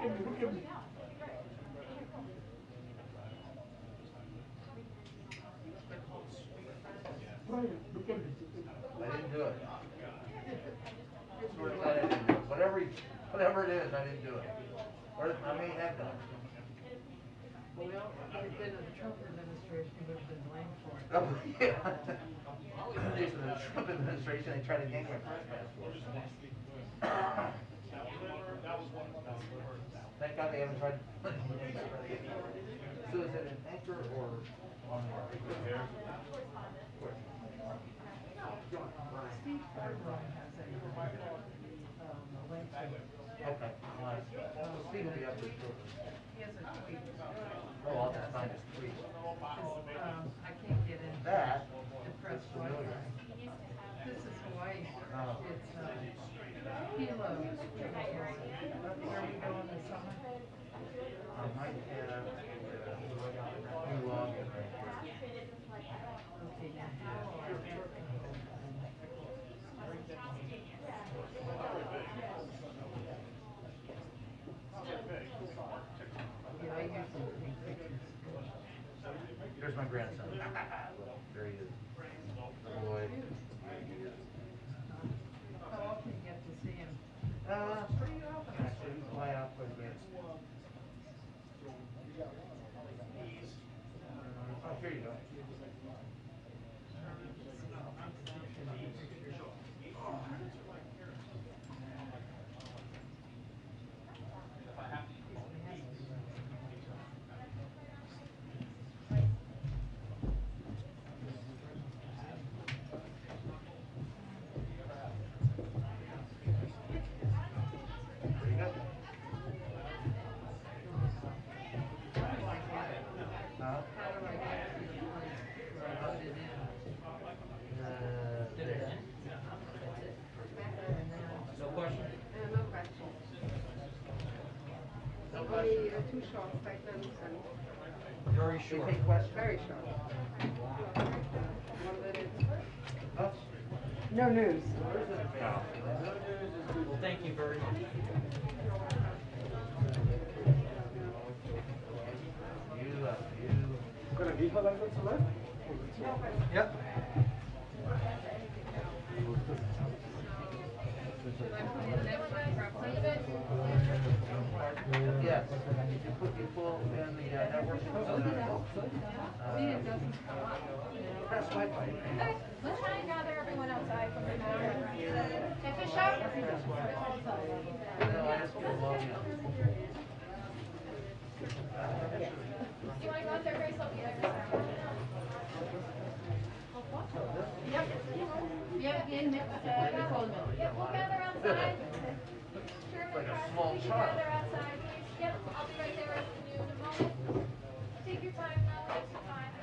didn't do it. Whatever it is, I didn't do it. Or I may have done it. Well, if it had been in the Trump administration, he would have been blamed for it. Oh, yeah. In the Trump administration, they tried to yank my press passport. Thank God they haven't tried to. So is it an anchor or on the Steve Cardinal has a link to it. Okay. Steve will be up there shortly. He has a tweet. Oh, I'll just find his tweet. I can't get into That the press is familiar. This is Hawaii. Oh. It's Hilo. Where we go in the summer. I might have new login right here. Okay, now how are you? Yeah, I usually take pictures. Here's my grandson. There he is. The boy. How often you get to see him? Pretty often actually. We fly out quite a bit. Oh, here you go. Two short seconds and Very short. Take questions. very short. 1 minute. Oh. No news. Well, thank you very much. Yep. Yes. You pull in the network. Press Wi-Fi. Okay, let's try and gather everyone outside from the tower. Okay, Bishop? And then I'll ask you to log in. You want to go out there, Grace? I'll be there. Yep. Yep, in next Yep, we'll gather outside. Sure, Like a Miss small we can child. gather outside. Yep, I'll be right there with you in a moment. Take your time now, take your time.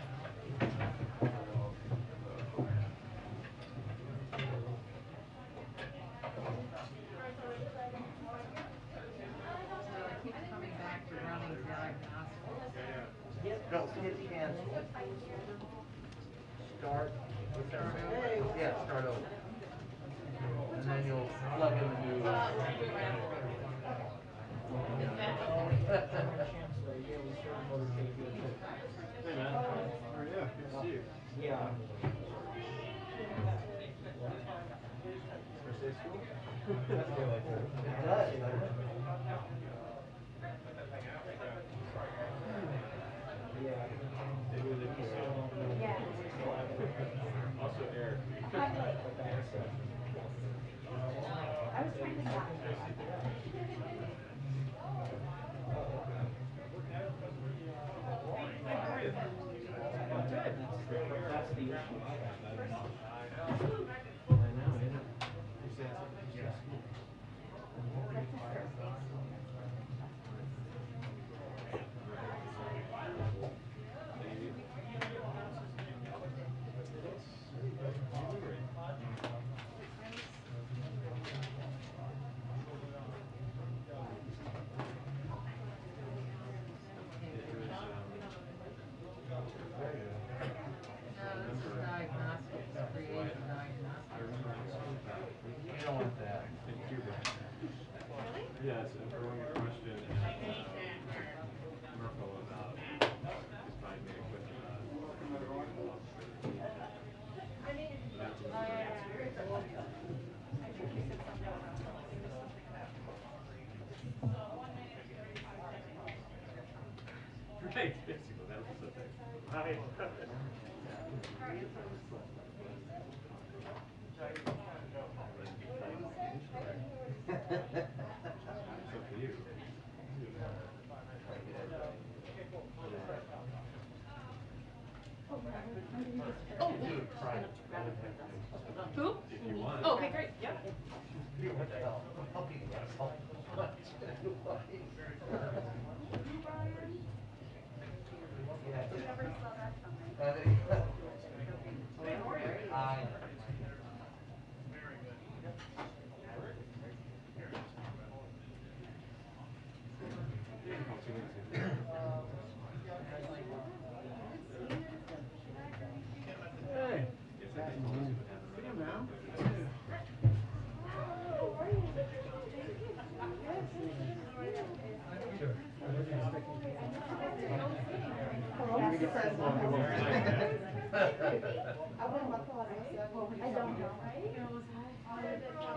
It keeps coming back to running diagnostics. No, hit cancel. Start. Yeah, start over. And then you'll plug in the new. Hey man. How are you? Good to see you. Yeah. First day of school? It does, doesn't it? Yeah. Also Eric. I was trying to stop. How are you? That's the issue. I know, isn't it? You said something to school. You don't want that. Yes, if we're going to question. Who? Oh, okay, great. Yep. What the hell? I'll be so much. Never saw that coming. I Hey. Come now. I don't know.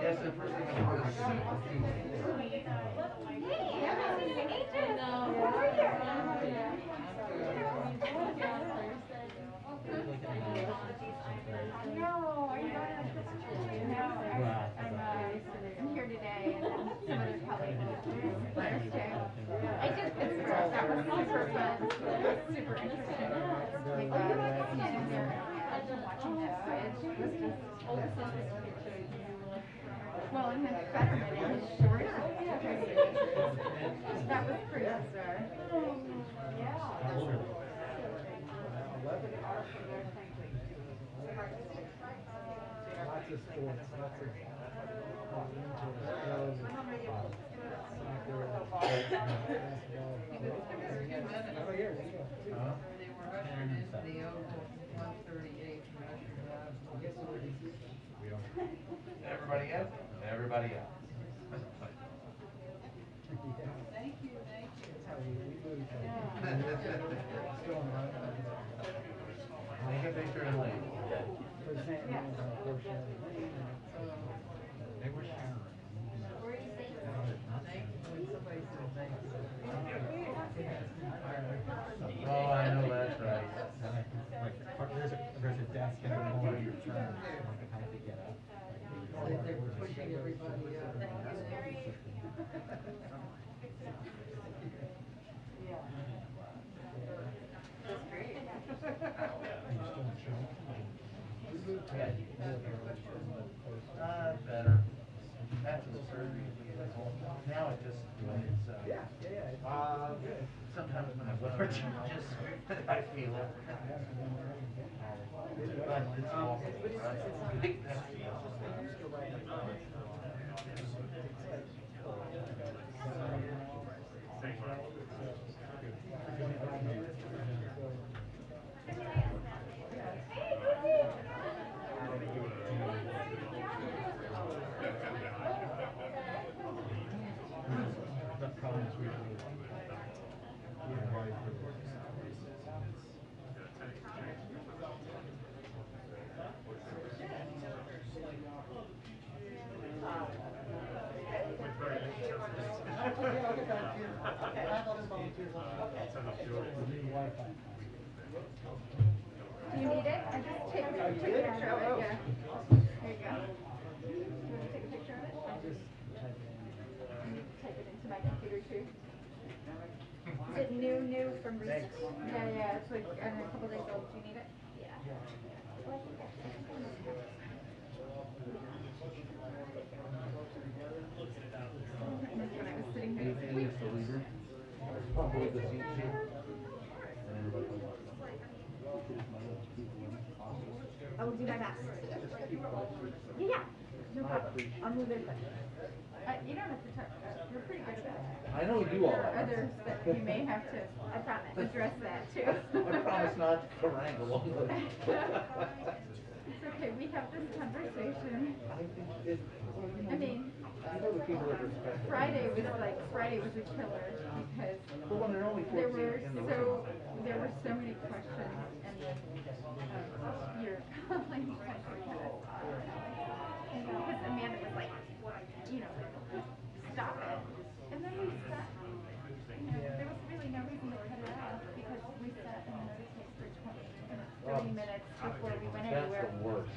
yes, the first thing I want is soup. Hey, I haven't seen you in ages. How are you? No, are you going on a trip to Chile? No, I'm here today, and then some other colleagues will Thursday. I did Pittsburgh, that was super fun, super interesting. Like, standing there and watching that voyage was just, well, and then Fetterman in his shorts. That was pretty bizarre. Lots of sports, lots of Oh, yeah, there you go. Huh? They were ushered into the Oval 138 and ushered out. Everybody in? Everybody out. Thank you, thank you. Take a picture and leave. They were sharing. Thank you when somebody says thank you. Oh, I know that's right. There's a desk in the corner of your turn, like how to get up. Like they're pushing everybody up. Better. After the surgery, now it just, sometimes when I look at you, just, I feel it. But it's awful, The problem is usually Do you need it? I just take a picture of it, yeah. There you go. You want to take a picture of it? Can you type it into my computer too? Is it new from recent? Yeah, it's like, I don't know, a couple days old. Do you need it? Yeah. Well, I think I must have it. When I was sitting here. Probably the seat sheet. I will do my best. Yeah, no problem. I'll move it. You don't have to touch that. You're pretty good at it. I know you all There are are. others that you may have to, I promise, address that too. I promise not to wrangle over it. It's okay, we have this conversation. I think it, I mean, you know the people that respect it. Friday was a killer because Well, when they're only 14 in the room. there were so many questions and then your colleague kind of because Amanda was like, stop it. And then we sat, there was really no reason to cut it off because we sat in the notice for 20 minutes, 30 20 minutes before we went That's anywhere. the worst.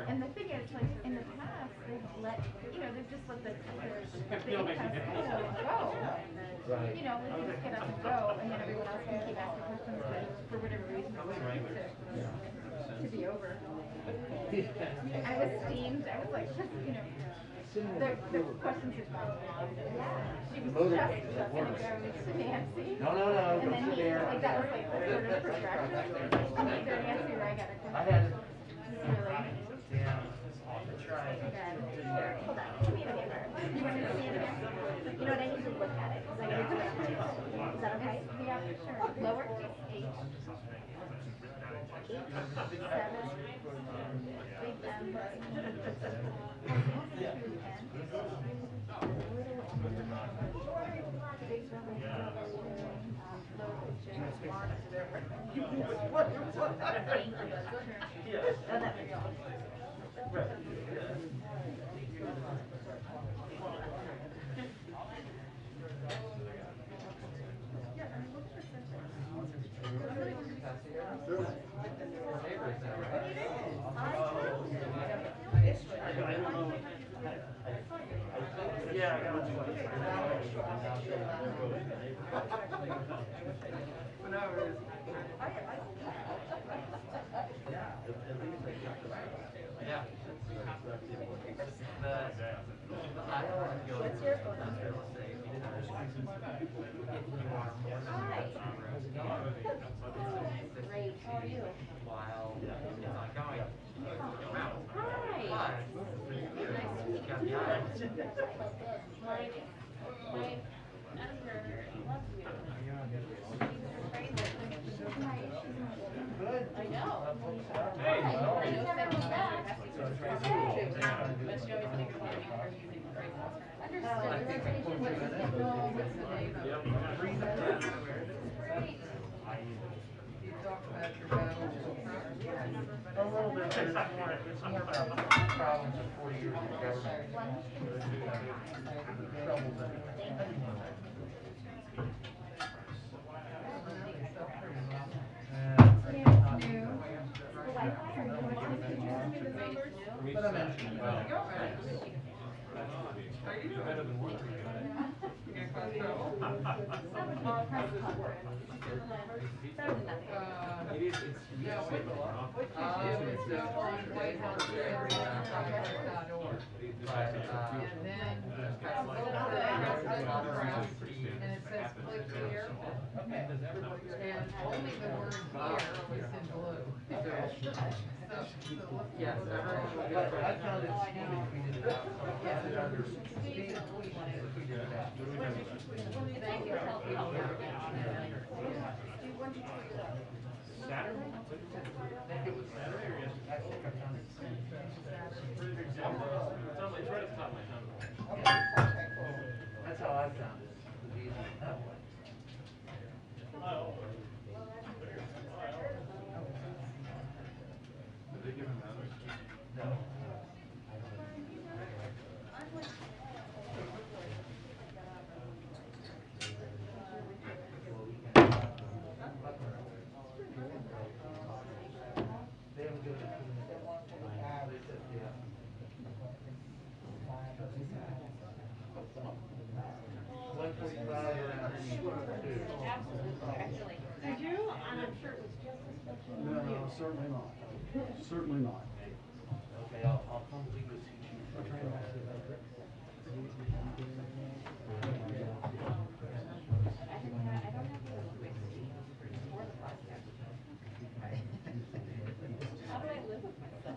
And the thing is, like, in the past, they've let, they've just let the in-house people go. Right. Let's just get up and go, and then everyone else can keep asking questions, but for whatever reason, to be over. I was steamed. I was like, the questions are fine. She was just gonna go to Nancy. No. And then he, like, that was like the sort of progression. After Nancy, where I got a question. I had it. Really? Yeah. Try. Hold on. Give me a paper. You want me to see it again? You know what? I need to look at it because I need to look at it. Is that okay? Yeah, sure. Lower H. 7. Big M. 2 N. Big Yeah, What's your phone number? Great. How are you? While it's ongoing. Hi. Nice to meet you. My editor loves you. Good. I know. Hey, well. I know Sarah's back. Okay. But she always makes fun of me for using great alternatives. Understood. What's the name of it? Great. You talked about your battles with Trump. A little bit, but it's more about the problems of 40 years of government. Troubles that but I mentioned about And then, and it says click here. And only the word here was in blue. yes, but I found it stupid if we did it outside. Others, Steve, if we did it outside. Thank you for helping out. Saturday? I think it was Saturday or yesterday. I think I found it. It's right at the top of my tongue. That's how I found it. It was easy that way. Did they give him others? No. They haven't given it to me. They said, yeah. 145 around 2. Absolutely. Actually. Did you? And I'm sure it was just as much in the No, certainly not. Certainly not. Okay, I'll probably go see you. How do I live with myself?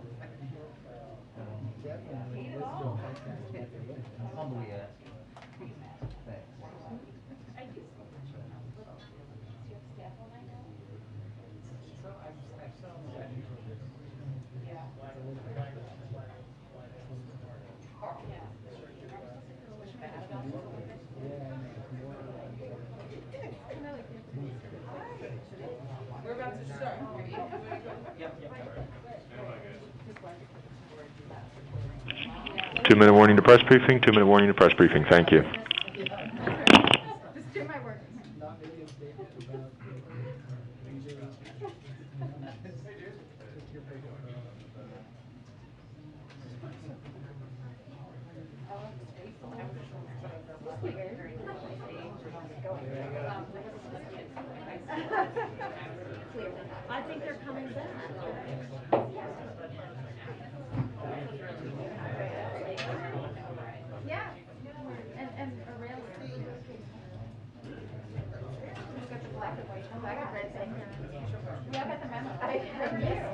Humbly ask. Thanks. I do so much. Do you have staff all night now? Yeah. Yeah. Which bad about this a little bit? We're about to start. Yep. 2-minute warning to press briefing. 2-minute warning to press briefing. Thank you. Just do my work. I think they're coming back. Yeah, and Aurelia. We've got the black and white, black and red thing. Yeah, I got the memo. I missed.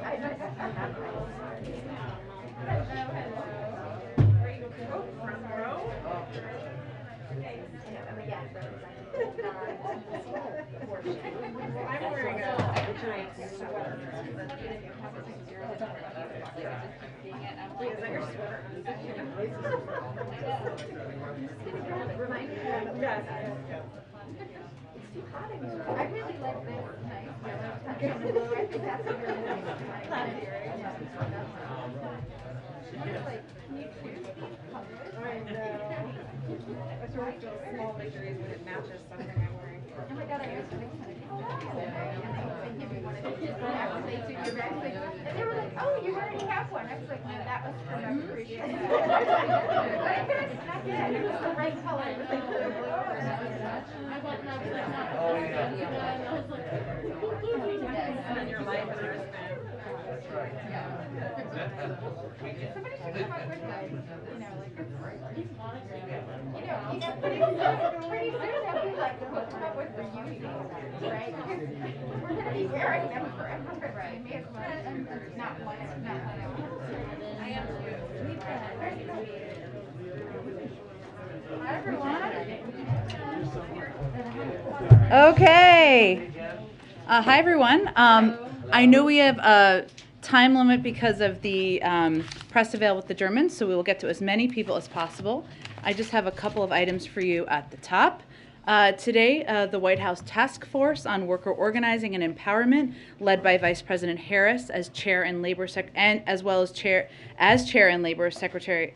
I'm wearing a giant sweater. Is that your sweater? Remind me. Yes. It's too hot in here. I really like this nice yellow touch on the blue. I think that's a really nice yeah. Like, can you choose colors? I know. I sort of feel small victories when it matches something I'm wearing. Oh my god, I asked them kind of and they give me one of these actually to your bag. And they were like, oh, you already have one. I was like, no, that was for my appreciation. But it's not yet. It was the right color. It was like blue. Oh, yeah. In your life and there's That's right. Somebody should come up with like, pretty soon they'll be like, we'll come up with reusing, right? Because we're going to be wearing them forever, right? We may as well, and not one. I am too. Hi, everyone. Okay. Hi, everyone. I know we have a time limit because of the press avail with the Germans, so we will get to as many people as possible. I just have a couple of items for you at the top. Today, the White House Task Force on Worker Organizing and Empowerment, led by Vice President Harris as chair and labor as well as chair and labor secretary.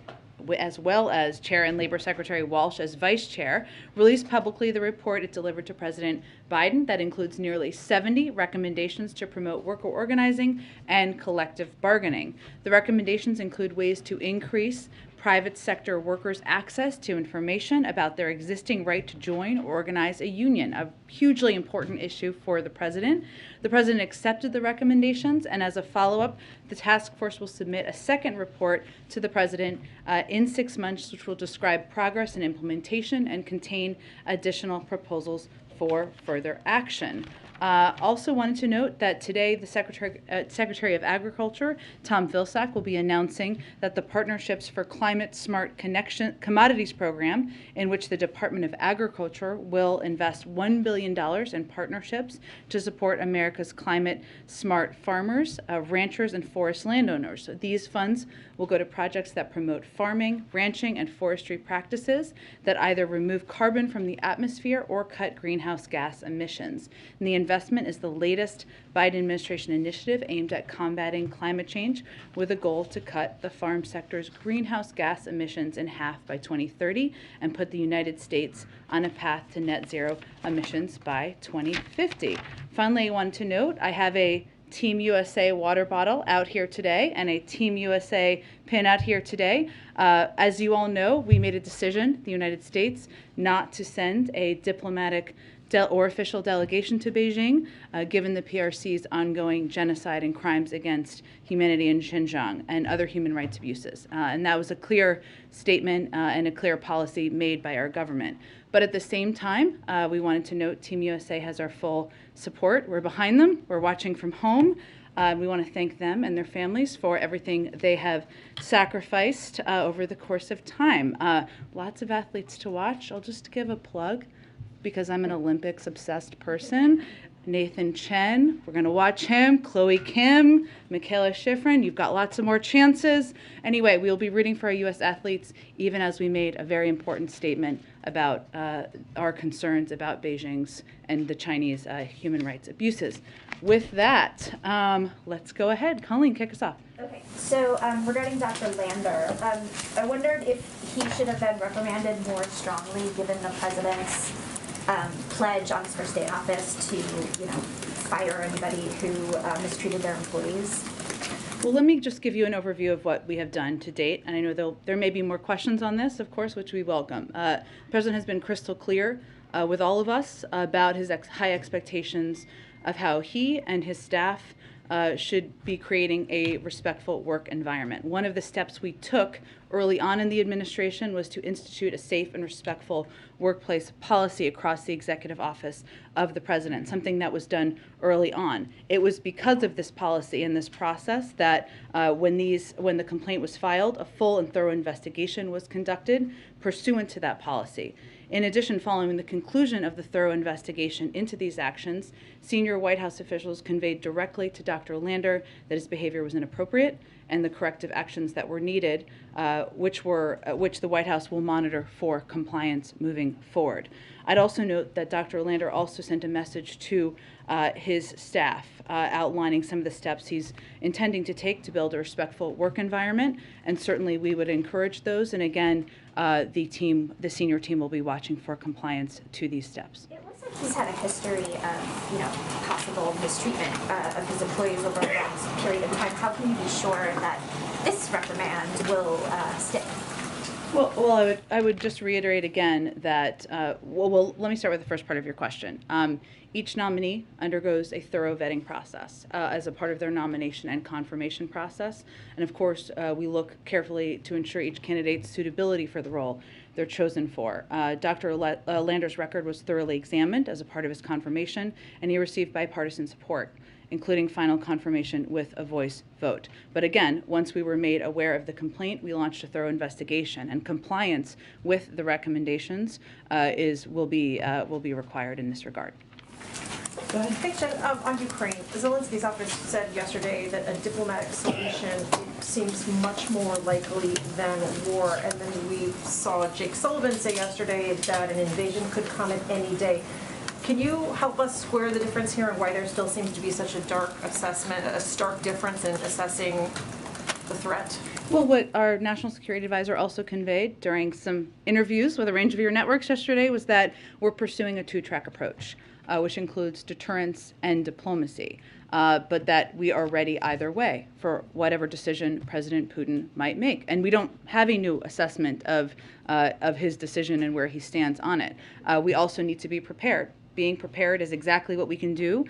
As well as Chair and Labor Secretary Walsh as Vice Chair, released publicly the report it delivered to President Biden that includes nearly 70 recommendations to promote worker organizing and collective bargaining. The recommendations include ways to increase private sector workers' access to information about their existing right to join or organize a union, a hugely important issue for the president. The president accepted the recommendations, and as a follow-up, the task force will submit a second report to the president in 6 months, which will describe progress and implementation and contain additional proposals for further action. Also wanted to note that today the Secretary of Agriculture, Tom Vilsack, will be announcing that the Partnerships for Climate Smart Commodities program, in which the Department of Agriculture will invest $1 billion in partnerships to support America's climate smart farmers, ranchers, and forest landowners. So these funds will go to projects that promote farming, ranching, and forestry practices that either remove carbon from the atmosphere or cut greenhouse gas emissions. And the investment is the latest Biden administration initiative aimed at combating climate change with a goal to cut the farm sector's greenhouse gas emissions in half by 2030 and put the United States on a path to net zero emissions by 2050. Finally, I wanted to note I have a Team USA water bottle out here today and a Team USA pin out here today. As you all know, we made a decision, the United States, not to send a diplomatic or official delegation to Beijing, given the PRC's ongoing genocide and crimes against humanity in Xinjiang and other human rights abuses. And that was a clear statement and a clear policy made by our government. But at the same time, we wanted to note Team USA has our full support. We're behind them. We're watching from home. We want to thank them and their families for everything they have sacrificed over the course of time. Lots of athletes to watch. I'll just give a plug because I'm an Olympics-obsessed person. Nathan Chen, we're going to watch him. Chloe Kim, Michaela Schifrin, you've got lots of more chances. Anyway, we'll be rooting for our U.S. athletes, even as we made a very important statement about our concerns about Beijing's and the Chinese human rights abuses. With that, let's go ahead. Colleen, kick us off. Okay, so regarding Dr. Lander, I wondered if he should have been reprimanded more strongly given the president's pledge on his first day in office to, fire anybody who mistreated their employees. Well, let me just give you an overview of what we have done to date, and I know there may be more questions on this, of course, which we welcome. The President has been crystal clear with all of us about his high expectations of how he and his staff should be creating a respectful work environment. One of the steps we took early on in the administration was to institute a safe and respectful workplace policy across the executive office of the President, something that was done early on. It was because of this policy and this process that when the complaint was filed, a full and thorough investigation was conducted pursuant to that policy. In addition, following the conclusion of the thorough investigation into these actions, senior White House officials conveyed directly to Dr. Lander that his behavior was inappropriate and the corrective actions that were needed, which the White House will monitor for compliance moving forward. I'd also note that Dr. Lander also sent a message to his staff outlining some of the steps he's intending to take to build a respectful work environment, and certainly we would encourage those. And again, the senior team will be watching for compliance to these steps. It looks like he's had a history of, possible mistreatment of his employees over a long period of time. How can you be sure that this reprimand will stick? Well, I would just reiterate again that, let me start with the first part of your question. Each nominee undergoes a thorough vetting process as a part of their nomination and confirmation process. And of course, we look carefully to ensure each candidate's suitability for the role they're chosen for. Dr. Lander's record was thoroughly examined as a part of his confirmation, and he received bipartisan support, including final confirmation with a voice vote. But again, once we were made aware of the complaint, we launched a thorough investigation, and compliance with the recommendations will be required in this regard. Go ahead. Thanks, Jen. On Ukraine, Zelensky's office said yesterday that a diplomatic solution seems much more likely than war. And then we saw Jake Sullivan say yesterday that an invasion could come at any day. Can you help us square the difference here and why there still seems to be such a stark difference in assessing the threat? Well, what our national security advisor also conveyed during some interviews with a range of your networks yesterday was that we're pursuing a two-track approach, which includes deterrence and diplomacy, but that we are ready either way for whatever decision President Putin might make. And we don't have a new assessment of his decision and where he stands on it. We also need to be prepared. Being prepared is exactly what we can do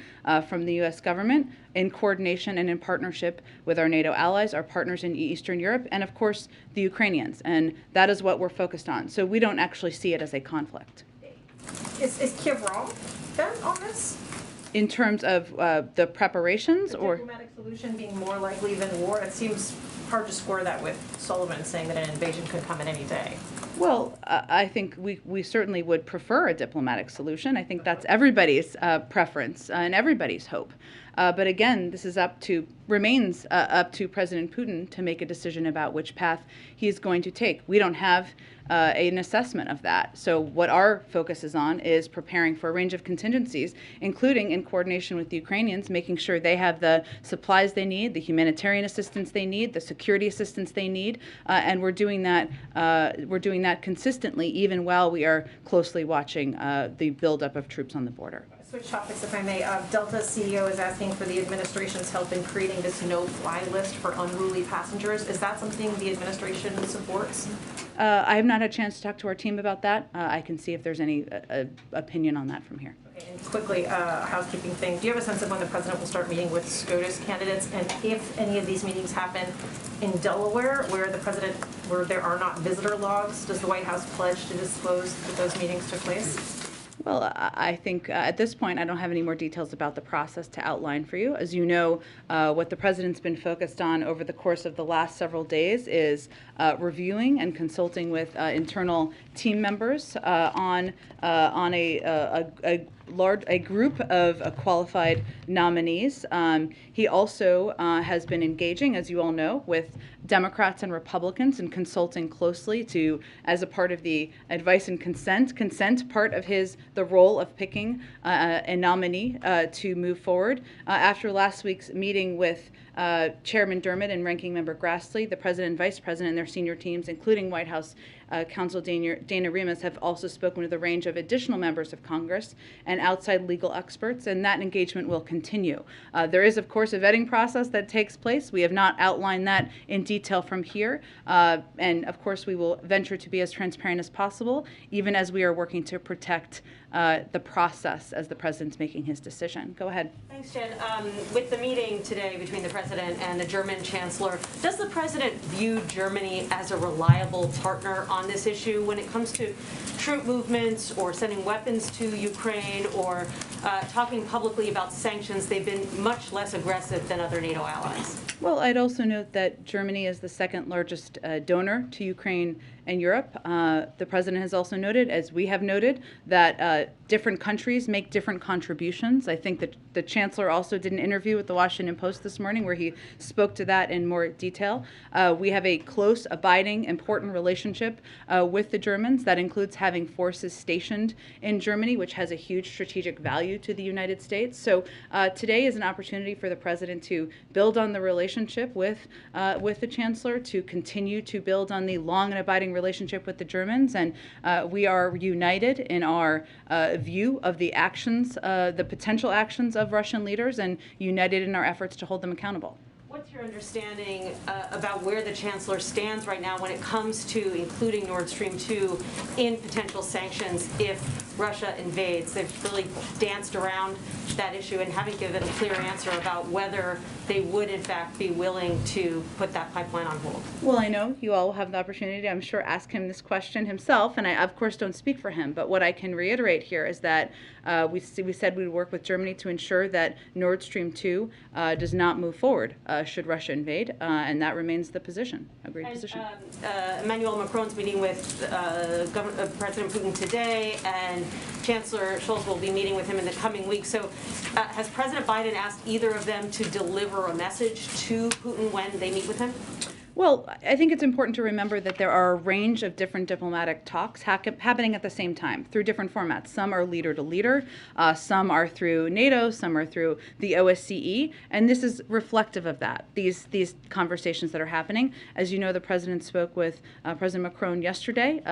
from the U.S. government in coordination and in partnership with our NATO allies, our partners in Eastern Europe, and of course the Ukrainians. And that is what we're focused on. So we don't actually see it as a conflict. Is Kiev wrong then on this? In terms of the preparations, the or diplomatic solution being more likely than war? It seems hard to square that with Sullivan saying that an invasion could come at any day. Well, I think we certainly would prefer a diplomatic solution. I think that's everybody's preference and everybody's hope. But again, this remains up to President Putin to make a decision about which path he is going to take. We don't have an assessment of that. So what our focus is on is preparing for a range of contingencies, including in coordination with the Ukrainians, making sure they have the supplies they need, the humanitarian assistance they need, the security assistance they need, and we're doing that consistently, even while we are closely watching the buildup of troops on the border. Switch topics, if I may. Delta's CEO is asking for the administration's help in creating this no-fly list for unruly passengers. Is that something the administration supports? I have not had a chance to talk to our team about that. I can see if there's any opinion on that from here. Okay, and quickly, a housekeeping thing. Do you have a sense of when the president will start meeting with SCOTUS candidates, and if any of these meetings happen in Delaware, where there are not visitor logs, does the White House pledge to disclose that those meetings took place? Well, I think at this point I don't have any more details about the process to outline for you. As you know, what the President's been focused on over the course of the last several days is reviewing and consulting with internal team members on a group of qualified nominees. He also has been engaging, as you all know, with Democrats and Republicans and consulting closely as a part of the advice and consent part of the role of picking a nominee to move forward. After last week's meeting with Chairman Dermott and Ranking Member Grassley, the President and Vice President and their senior teams, including White House Counsel Dana Remus, have also spoken with a range of additional members of Congress and outside legal experts, and that engagement will continue. There is, of course, a vetting process that takes place. We have not outlined that in detail from here, and of course we will venture to be as transparent as possible, even as we are working to protect the process as the President's making his decision. Go ahead. Thanks, Jen. With the meeting today between the President and the German Chancellor, does the President view Germany as a reliable partner on this issue when it comes to troop movements or sending weapons to Ukraine or talking publicly about sanctions? They've been much less aggressive than other NATO allies. Well, I'd also note that Germany is the second largest donor to Ukraine and Europe. The President has also noted, as we have noted, that different countries make different contributions. I think that the Chancellor also did an interview with the Washington Post this morning where he spoke to that in more detail. We have a close, abiding, important relationship with the Germans. That includes having forces stationed in Germany, which has a huge strategic value to the United States. So today is an opportunity for the President to build on the relationship with the Chancellor, to continue to build on the long and abiding relationship with the Germans, and we are united in our view of the actions, the potential actions of Russian leaders, and united in our efforts to hold them accountable. What's your understanding about where the Chancellor stands right now when it comes to including Nord Stream 2 in potential sanctions if Russia invades? They've really danced around that issue and haven't given a clear answer about whether they would in fact be willing to put that pipeline on hold. Well, I know you all will have the opportunity, I'm sure, ask him this question himself, and I, of course, don't speak for him. But what I can reiterate here is that we said we would work with Germany to ensure that Nord Stream 2 does not move forward should Russia invade, and that remains the position, agreed position. Emmanuel Macron's meeting with President Putin today, and Chancellor Scholz will be meeting with him in the coming weeks. So has President Biden asked either of them to deliver a message to Putin when they meet with him? Well, I think it's important to remember that there are a range of different diplomatic talks happening at the same time through different formats. Some are leader to leader, some are through NATO, some are through the OSCE, and this is reflective of that, these conversations that are happening. As you know, the President spoke with President Macron yesterday,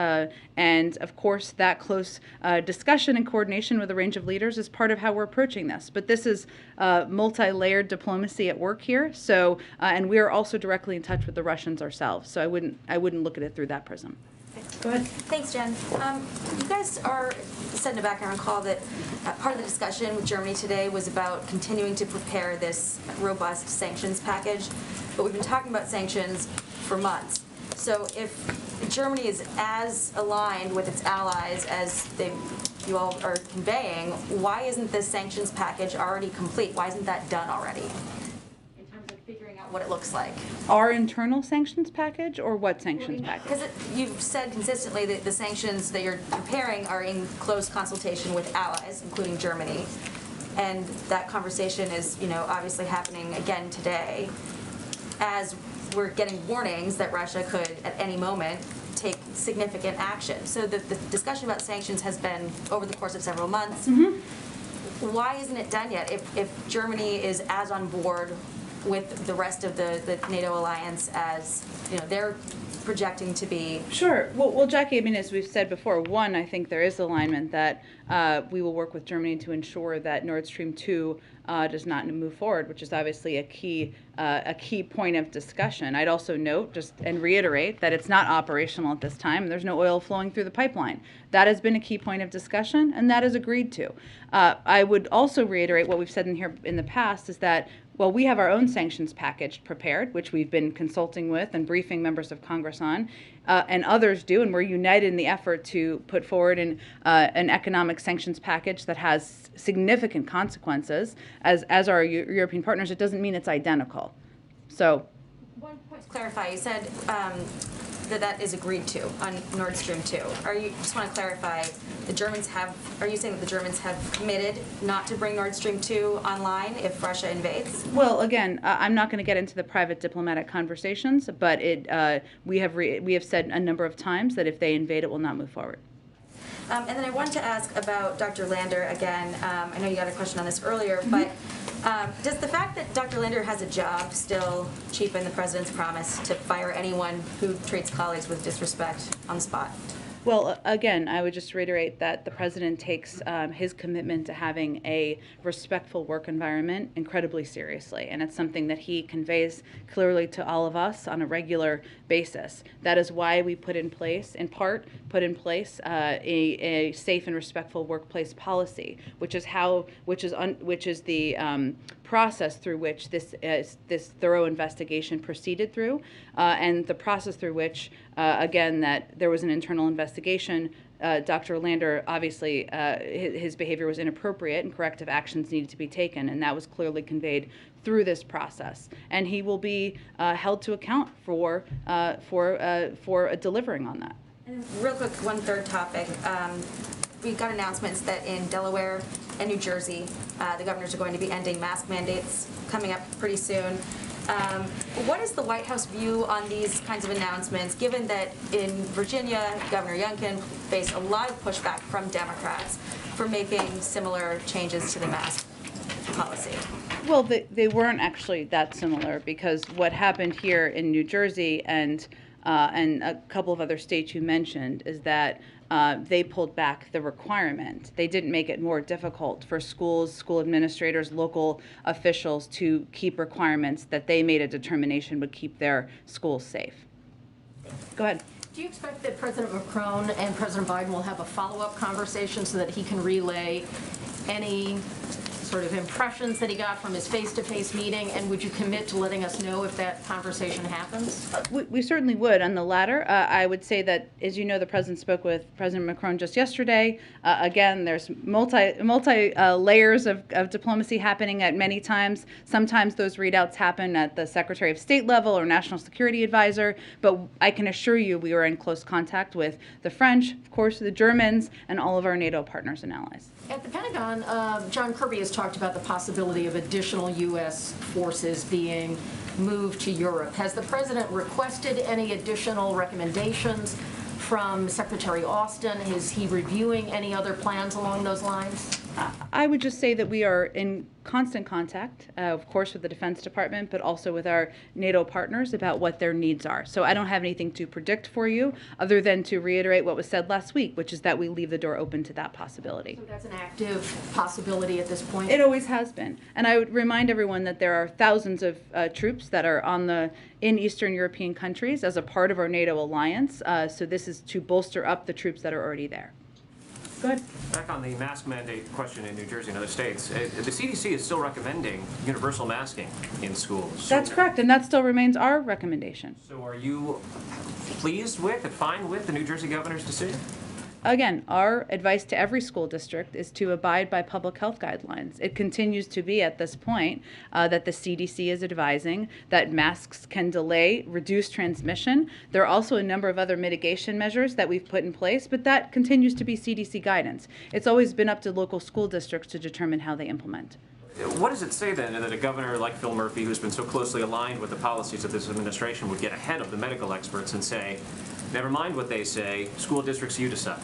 and of course that close discussion and coordination with a range of leaders is part of how we're approaching this. But this is multi-layered diplomacy at work here, so and we are also directly in touch with the Russians ourselves, so I wouldn't look at it through that prism. Go ahead. Thanks, Jen. You guys said in the background call that part of the discussion with Germany today was about continuing to prepare this robust sanctions package, but we've been talking about sanctions for months. So if Germany is as aligned with its allies as you all are conveying, why isn't this sanctions package already complete? Why isn't that done already? Figuring out what it looks like. Our internal sanctions package, or what sanctions package? Because you've said consistently that the sanctions that you're preparing are in close consultation with allies, including Germany, and that conversation is, obviously happening again today, as we're getting warnings that Russia could, at any moment, take significant action. So the discussion about sanctions has been over the course of several months. Mm-hmm. Why isn't it done yet? If Germany is as on board with the rest of the NATO alliance as they're projecting to be? Sure. Well, Jackie, I mean, as we've said before, one, I think there is alignment that we will work with Germany to ensure that Nord Stream 2 does not move forward, which is obviously a key point of discussion. I'd also note and reiterate that it's not operational at this time. There's no oil flowing through the pipeline. That has been a key point of discussion, and that is agreed to. I would also reiterate what we've said in here in the past is that well, we have our own sanctions package prepared, which we've been consulting with and briefing members of Congress on, and others do, and we're united in the effort to put forward an economic sanctions package that has significant consequences. As our European partners, it doesn't mean it's identical. So, one point to clarify, you said that is agreed to on Nord Stream 2. Just want to clarify, are you saying that the Germans have committed not to bring Nord Stream 2 online if Russia invades? Well, again, I'm not going to get into the private diplomatic conversations, but we have said a number of times that if they invade, it will not move forward. And then I wanted to ask about Dr. Lander again. I know you got a question on this earlier, but does the fact that Dr. Lander has a job still cheapen the president's promise to fire anyone who treats colleagues with disrespect on the spot? Well, again, I would just reiterate that the president takes his commitment to having a respectful work environment incredibly seriously, and it's something that he conveys clearly to all of us on a regular basis. That is why we put in place, in part, a safe and respectful workplace policy, which is the process through which this thorough investigation proceeded through, and the process through which, again, that there was an internal investigation. Dr. Lander, obviously, his behavior was inappropriate and corrective actions needed to be taken, and that was clearly conveyed through this process. And he will be held to account for delivering on that. And real quick, one third topic. We got announcements that in Delaware and New Jersey, the governors are going to be ending mask mandates coming up pretty soon. What is the White House view on these kinds of announcements, given that in Virginia, Governor Youngkin faced a lot of pushback from Democrats for making similar changes to the mask policy? Well, they weren't actually that similar, because what happened here in New Jersey and a couple of other states you mentioned is that they pulled back the requirement. They didn't make it more difficult for schools, school administrators, local officials to keep requirements that they made a determination would keep their schools safe. Go ahead. Do you expect that President Macron and President Biden will have a follow-up conversation so that he can relay any sort of impressions that he got from his face-to-face meeting, and would you commit to letting us know if that conversation happens? We certainly would. On the latter, I would say that, as you know, the president spoke with President Macron just yesterday. Again, there's multi layers of diplomacy happening at many times. Sometimes those readouts happen at the Secretary of State level or National Security Advisor, but I can assure you we are in close contact with the French, of course, the Germans, and all of our NATO partners and allies. At the Pentagon, John Kirby has talked about the possibility of additional U.S. forces being moved to Europe. Has the president requested any additional recommendations from Secretary Austin? Is he reviewing any other plans along those lines? I would just say that we are in constant contact, of course, with the Defense Department, but also with our NATO partners about what their needs are. So I don't have anything to predict for you other than to reiterate what was said last week, which is that we leave the door open to that possibility. So that's an active possibility at this point? It always has been. And I would remind everyone that there are thousands of troops that are in Eastern European countries as a part of our NATO alliance. So this is to bolster up the troops that are already there. Go ahead. Back on the mask mandate question in New Jersey and other states, the CDC is still recommending universal masking in schools. That's correct, and that still remains our recommendation. So are you pleased with and fine with the New Jersey governor's decision? Again, our advice to every school district is to abide by public health guidelines. It continues to be at this point that the CDC is advising that masks can delay, reduce transmission. There are also a number of other mitigation measures that we've put in place, but that continues to be CDC guidance. It's always been up to local school districts to determine how they implement. What does it say then that a governor like Phil Murphy, who's been so closely aligned with the policies of this administration, would get ahead of the medical experts and say, never mind what they say, school districts, you decide?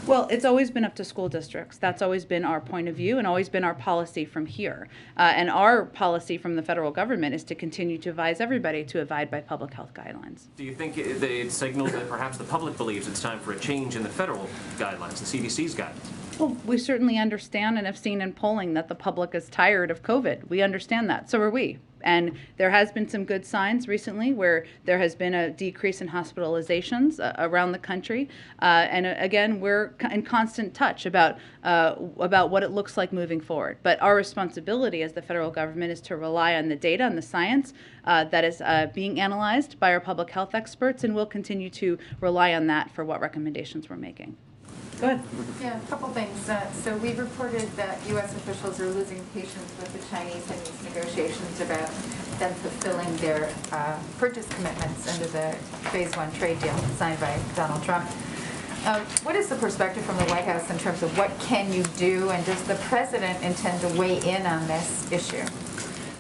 Well, it's always been up to school districts. That's always been our point of view and always been our policy from here. And our policy from the federal government is to continue to advise everybody to abide by public health guidelines. Do you think it signals that perhaps the public believes it's time for a change in the federal guidelines, the CDC's guidelines? Well, we certainly understand and have seen in polling that the public is tired of COVID. We understand that. So are we. And there has been some good signs recently where there has been a decrease in hospitalizations around the country. And again, we're in constant touch about what it looks like moving forward. But our responsibility as the federal government is to rely on the data and the science that is being analyzed by our public health experts, and we'll continue to rely on that for what recommendations we're making. Go ahead. Yeah, a couple things. So we've reported that U.S. officials are losing patience with the Chinese in these negotiations about them fulfilling their purchase commitments under the Phase 1 trade deal signed by Donald Trump. What is the perspective from the White House in terms of what can you do, and does the president intend to weigh in on this issue?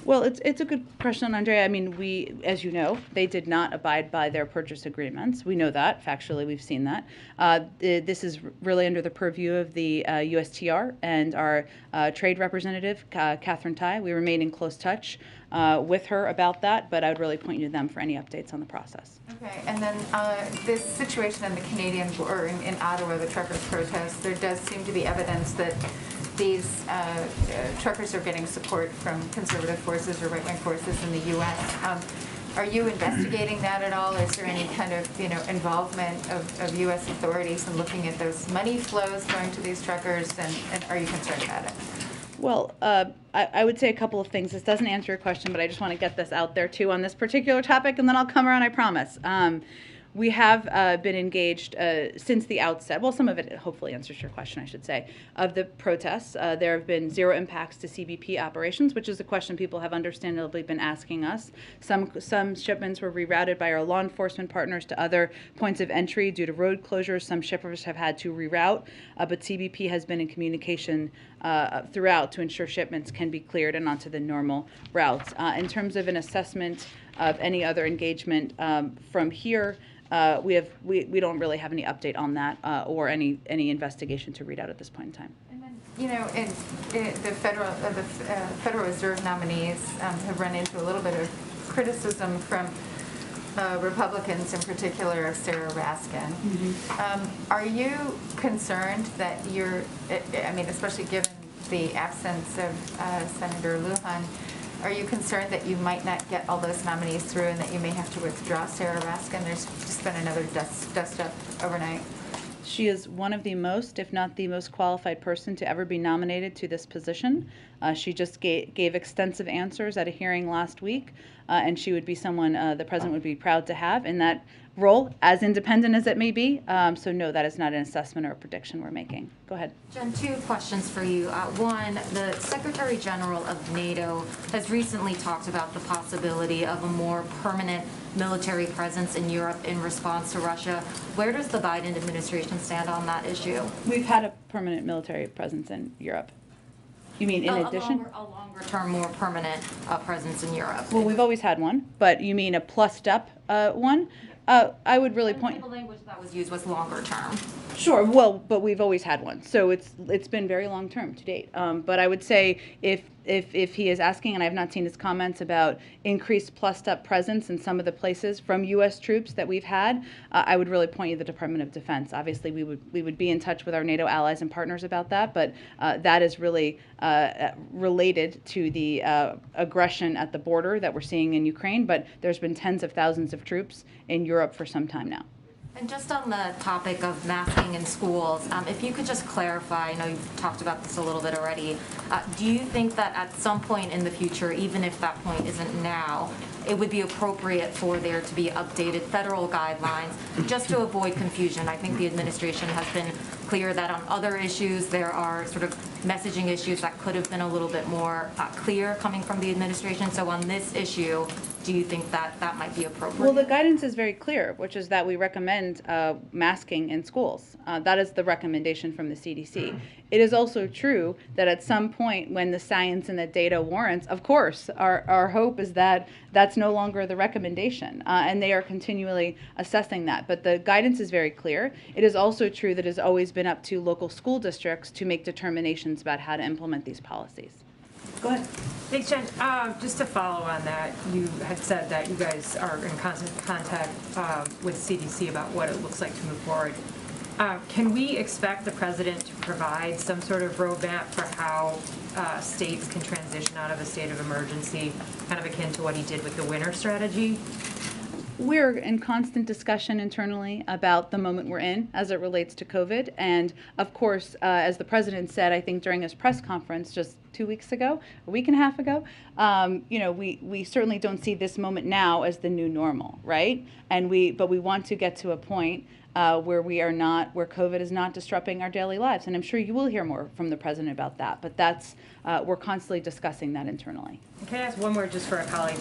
Well, it's a good question, Andrea. I mean, we, as you know, they did not abide by their purchase agreements. We know that, factually, we've seen that. This is really under the purview of the USTR and our trade representative, Catherine Tai. We remain in close touch with her about that, but I would really point you to them for any updates on the process. Okay, and then this situation in the Canadian, or in Ottawa, the truckers' protest, there does seem to be evidence that these truckers are getting support from conservative forces or right-wing forces in the U.S. Are you investigating that at all? Is there any kind of, involvement of U.S. authorities in looking at those money flows going to these truckers, and are you concerned about it? Well, I would say a couple of things. This doesn't answer your question, but I just want to get this out there too on this particular topic, and then I'll come around, I promise. We have been engaged since the outset. Well, some of it hopefully answers your question, I should say, of the protests. There have been zero impacts to CBP operations, which is a question people have understandably been asking us. Some shipments were rerouted by our law enforcement partners to other points of entry due to road closures. Some shippers have had to reroute, but CBP has been in communication throughout to ensure shipments can be cleared and onto the normal routes. In terms of an assessment of any other engagement from here, we don't really have any update on that or any investigation to read out at this point in time. And then, in the Federal Reserve nominees have run into a little bit of criticism from Republicans, in particular of Sarah Raskin. Mm-hmm. Are you concerned that especially given the absence of Senator Lujan, are you concerned that you might not get all those nominees through and that you may have to withdraw Sarah Raskin? There's just been another dust up overnight. She is one of the most, if not the most qualified person to ever be nominated to this position. She just gave extensive answers at a hearing last week, and she would be someone the president would be proud to have in that role, as independent as it may be. So no, that is not an assessment or a prediction we're making. Go ahead. Jen, two questions for you. One, the Secretary General of NATO has recently talked about the possibility of a more permanent military presence in Europe in response to Russia. Where does the Biden administration stand on that issue? We've had a permanent military presence in Europe. You mean in addition? A longer term, more permanent presence in Europe. Well, we've always had one, but you mean a plussed up one? I would really point. The language that was used was longer term. Sure. Well, but we've always had one, so it's been very long term to date. But I would say if he is asking, and I have not seen his comments about increased plussed up presence in some of the places from U.S. troops that we've had, I would really point you to the Department of Defense. Obviously, we would be in touch with our NATO allies and partners about that, but that is really related to the aggression at the border that we're seeing in Ukraine. But there's been tens of thousands of troops in Europe for some time now. And just on the topic of masking in schools, if you could just clarify, I know you've talked about this a little bit already, do you think that at some point in the future, even if that point isn't now, it would be appropriate for there to be updated federal guidelines just to avoid confusion? I think the administration has been clear that on other issues there are sort of messaging issues that could have been a little bit more clear coming from the administration. So on this issue, do you think that that might be appropriate? Well, the guidance is very clear, which is that we recommend masking in schools. That is the recommendation from the CDC. It is also true that at some point when the science and the data warrants, of course, our hope is that that's no longer the recommendation, and they are continually assessing that. But the guidance is very clear. It is also true that it has always been up to local school districts to make determinations about how to implement these policies. Go ahead. Thanks, Jen. Just to follow on that, you had said that you guys are in constant contact with CDC about what it looks like to move forward. Can we expect the president to provide some sort of roadmap for how states can transition out of a state of emergency, kind of akin to what he did with the winter strategy? We're in constant discussion internally about the moment we're in as it relates to COVID. And of course, as the president said, I think during his press conference just 2 weeks ago, a week and a half ago, we certainly don't see this moment now as the new normal, right? But we want to get to a point where where COVID is not disrupting our daily lives. And I'm sure you will hear more from the president about that. But we're constantly discussing that internally. Can I ask one more just for a colleague?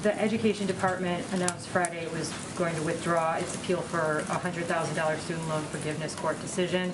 The Education Department announced Friday it was going to withdraw its appeal for a $100,000 student loan forgiveness court decision.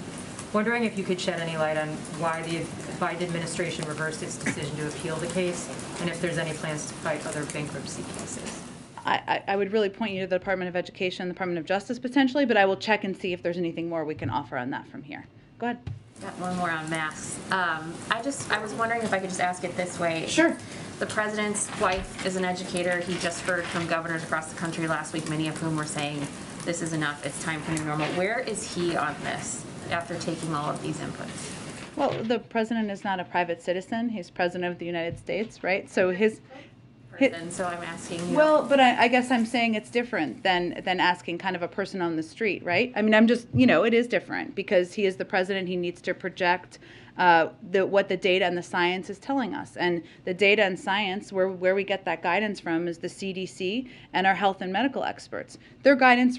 Wondering if you could shed any light on why the Biden administration reversed its decision to appeal the case, and if there's any plans to fight other bankruptcy cases. I would really point you to the Department of Education, the Department of Justice potentially, but I will check and see if there's anything more we can offer on that from here. Go ahead. Got one more on masks. I was wondering if I could just ask it this way. Sure. The president's wife is an educator. He just heard from governors across the country last week, many of whom were saying this is enough, it's time for new normal. Where is he on this after taking all of these inputs? Well, the president is not a private citizen. He's president of the United States, right? So So I'm asking you. Well, but I guess I'm saying it's different than asking kind of a person on the street, right? I mean, I'm just, it is different because he is the president. He needs to project what the data and the science is telling us. And the data and science, where we get that guidance from, is the CDC and our health and medical experts. Their guidance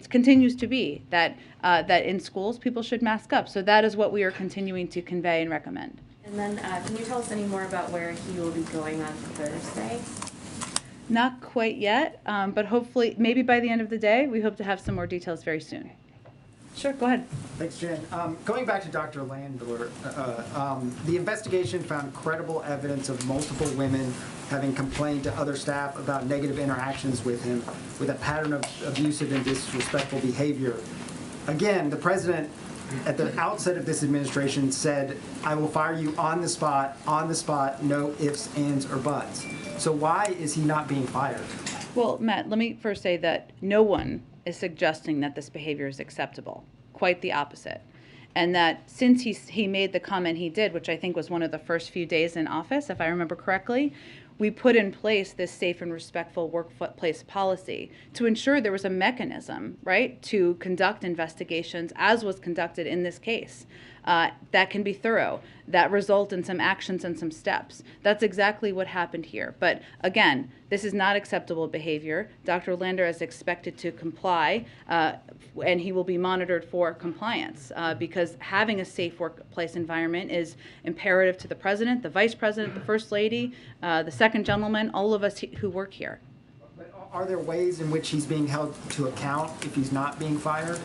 continues to be that in schools people should mask up. So that is what we are continuing to convey and recommend. And then can you tell us any more about where he will be going on Thursday? Not quite yet, but hopefully, maybe by the end of the day, we hope to have some more details very soon. Sure, go ahead. Thanks, Jen. Going back to Dr. Landler, the investigation found credible evidence of multiple women having complained to other staff about negative interactions with him, with a pattern of abusive and disrespectful behavior. Again, the president, at the outset of this administration, said, "I will fire you on the spot, no ifs, ands, or buts." So why is he not being fired? Well, Matt, let me first say that no one is suggesting that this behavior is acceptable. Quite the opposite. And that since he made the comment he did, which I think was one of the first few days in office, if I remember correctly, we put in place this safe and respectful workplace policy to ensure there was a mechanism, right, to conduct investigations as was conducted in this case. That can be thorough, that result in some actions and some steps. That's exactly what happened here. But again, this is not acceptable behavior. Dr. Lander is expected to comply, and he will be monitored for compliance because having a safe workplace environment is imperative to the president, the vice president, the first lady, the second gentleman, all of us who work here. But are there ways in which he's being held to account if he's not being fired?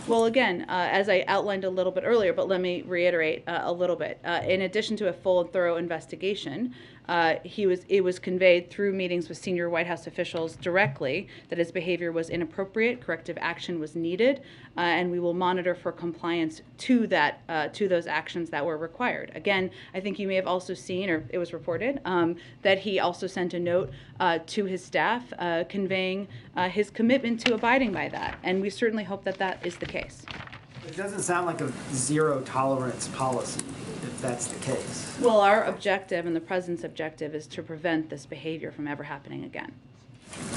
Well, again, as I outlined a little bit earlier, but let me reiterate a little bit. In addition to a full and thorough investigation, it was conveyed through meetings with senior White House officials directly that his behavior was inappropriate, corrective action was needed, and we will monitor for compliance to those actions that were required. Again, I think you may have also seen, or it was reported, that he also sent a note to his staff conveying his commitment to abiding by that, and we certainly hope that that is the case. It doesn't sound like a zero tolerance policy, if that's the case. Well, our objective and the president's objective is to prevent this behavior from ever happening again.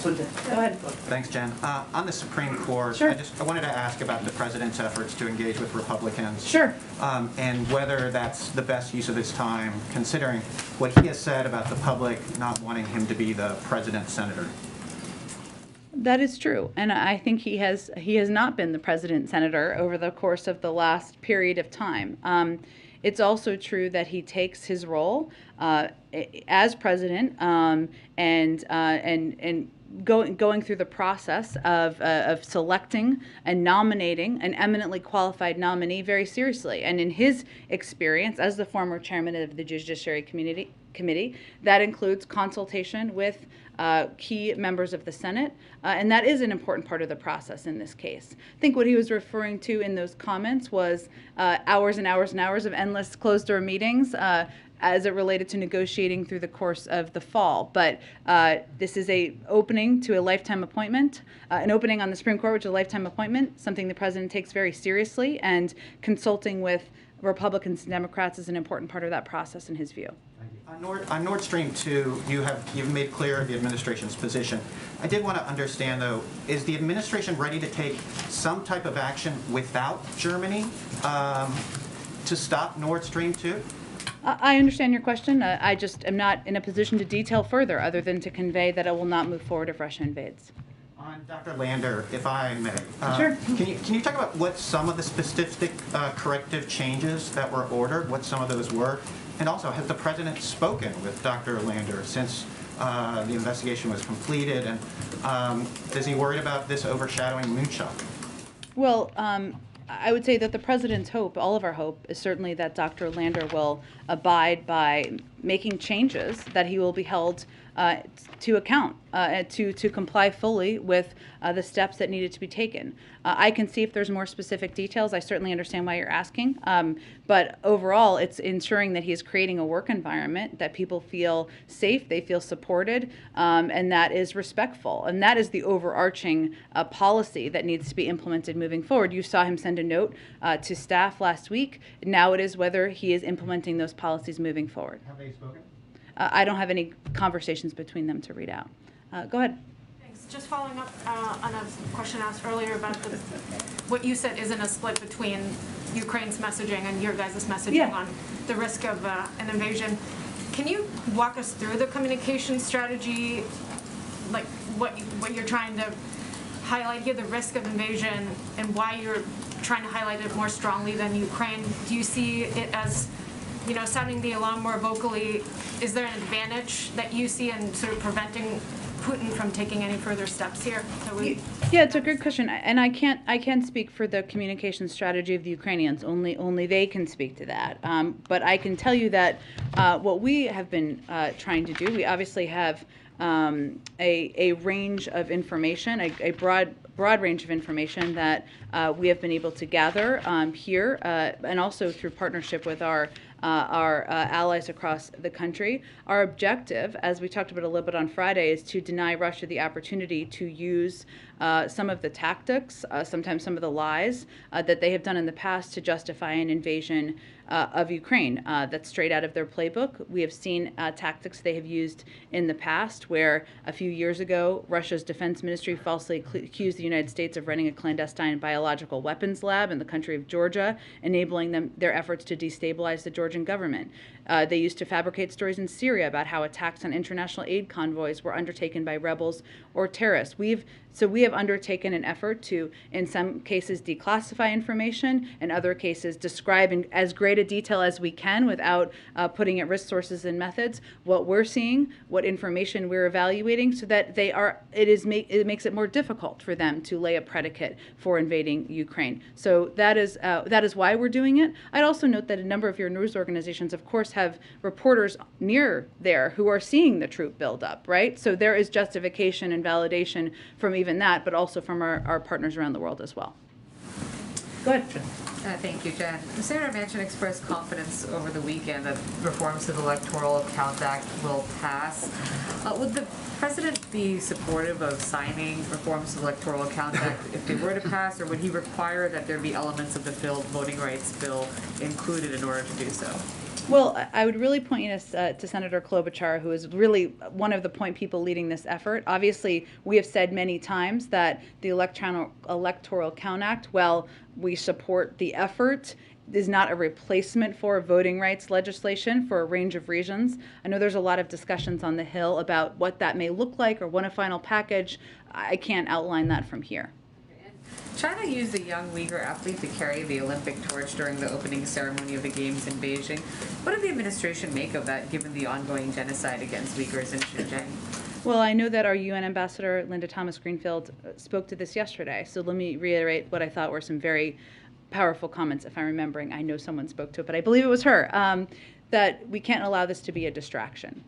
Go ahead. Thanks, Jen. On the Supreme Court, sure. I wanted to ask about the president's efforts to engage with Republicans. Sure. And whether that's the best use of his time, considering what he has said about the public not wanting him to be the president's senator. That is true, and I think he has not been the president senator over the course of the last period of time. It's also true that he takes his role as president and going through the process of selecting and nominating an eminently qualified nominee very seriously. And in his experience as the former chairman of the Judiciary Committee, that includes consultation with key members of the Senate, and that is an important part of the process in this case. I think what he was referring to in those comments was hours and hours and hours of endless closed-door meetings as it related to negotiating through the course of the fall. But this is an opening to a lifetime appointment, an opening on the Supreme Court, which is a lifetime appointment, something the president takes very seriously, and consulting with Republicans and Democrats is an important part of that process in his view. On Nord Stream 2, you've made clear the administration's position. I did want to understand, though, is the administration ready to take some type of action without Germany to stop Nord Stream 2? I understand your question. I just am not in a position to detail further other than to convey that it will not move forward if Russia invades. On Dr. Lander, if I may, sure. Can you talk about what some of the specific corrective changes that were ordered, what some of those were? And also, has the president spoken with Dr. Lander since the investigation was completed? And is he worried about this overshadowing moonshot? Well, I would say that the president's hope, all of our hope, is certainly that Dr. Lander will abide by making changes, that he will be held to account, to comply fully with the steps that needed to be taken. I can see if there's more specific details. I certainly understand why you're asking. But overall, it's ensuring that he is creating a work environment that people feel safe, they feel supported, and that is respectful. And that is the overarching policy that needs to be implemented moving forward. You saw him send a note to staff last week. Now it is whether he is implementing those policies moving forward. Have they spoken? I don't have any conversations between them to read out. Go ahead. Thanks. Just following up on a question asked earlier about what you said isn't a split between Ukraine's messaging and your guys' messaging on the risk of an invasion. Can you walk us through the communication strategy, like what you're trying to highlight here, the risk of invasion, and why you're trying to highlight it more strongly than Ukraine? Do you see it as, sounding the alarm more vocally? Is there an advantage that you see in sort of preventing Putin from taking any further steps here? Yeah, it's a good question, and I can't speak for the communication strategy of the Ukrainians. Only they can speak to that. But I can tell you that what we have been trying to do, we obviously have a range of information, a broad range of information that we have been able to gather here, and also through partnership with our allies across the country. Our objective, as we talked about a little bit on Friday, is to deny Russia the opportunity to use some of the tactics, sometimes some of the lies that they have done in the past to justify an invasion of Ukraine. That's straight out of their playbook. We have seen tactics they have used in the past, where a few years ago, Russia's defense ministry falsely accused the United States of running a clandestine biological weapons lab in the country of Georgia, enabling their efforts to destabilize the Georgian government. They used to fabricate stories in Syria about how attacks on international aid convoys were undertaken by rebels or terrorists. We have undertaken an effort to, in some cases, declassify information, in other cases, describe in as great a detail as we can without putting at risk sources and methods what we're seeing, what information we're evaluating, so that it makes it more difficult for them to lay a predicate for invading Ukraine. So that is why we're doing it. I'd also note that a number of your news organizations, of course, have reporters near there who are seeing the troop buildup, right? So there is justification and validation from even that, but also from our partners around the world as well. Go ahead. Thank you, Jen. Senator Manchin expressed confidence over the weekend that reforms to the Electoral Count Act will pass. Would the president be supportive of signing reforms to the Electoral Count Act if they were to pass, or would he require that there be elements of the voting rights bill included in order to do so? Well, I would really point you to Senator Klobuchar, who is really one of the point people leading this effort. Obviously, we have said many times that the Electoral Count Act, while we support the effort, is not a replacement for voting rights legislation for a range of reasons. I know there's a lot of discussions on the Hill about what that may look like or what a final package. I can't outline that from here. China used a young Uyghur athlete to carry the Olympic torch during the opening ceremony of the Games in Beijing. What did the administration make of that, given the ongoing genocide against Uyghurs in Xinjiang? Well, I know that our UN ambassador, Linda Thomas-Greenfield, spoke to this yesterday. So let me reiterate what I thought were some very powerful comments, if I'm remembering. I know someone spoke to it, but I believe it was her, that we can't allow this to be a distraction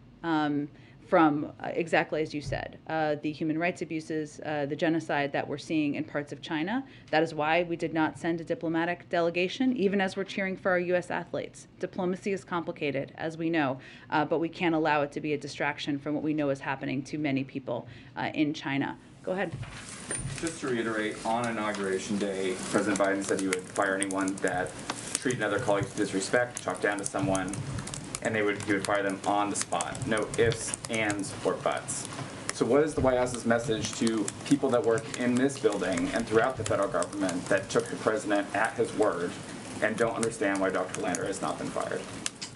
from exactly as you said, the human rights abuses, the genocide that we're seeing in parts of China. That is why we did not send a diplomatic delegation, even as we're cheering for our U.S. athletes. Diplomacy is complicated, as we know, but we can't allow it to be a distraction from what we know is happening to many people in China. Go ahead. Just to reiterate, on Inauguration Day, President Biden said he would fire anyone that treated other colleagues with disrespect, talked down to someone, and he would fire them on the spot. No ifs, ands, or buts. So what is the White House's message to people that work in this building and throughout the federal government that took the president at his word and don't understand why Dr. Lander has not been fired?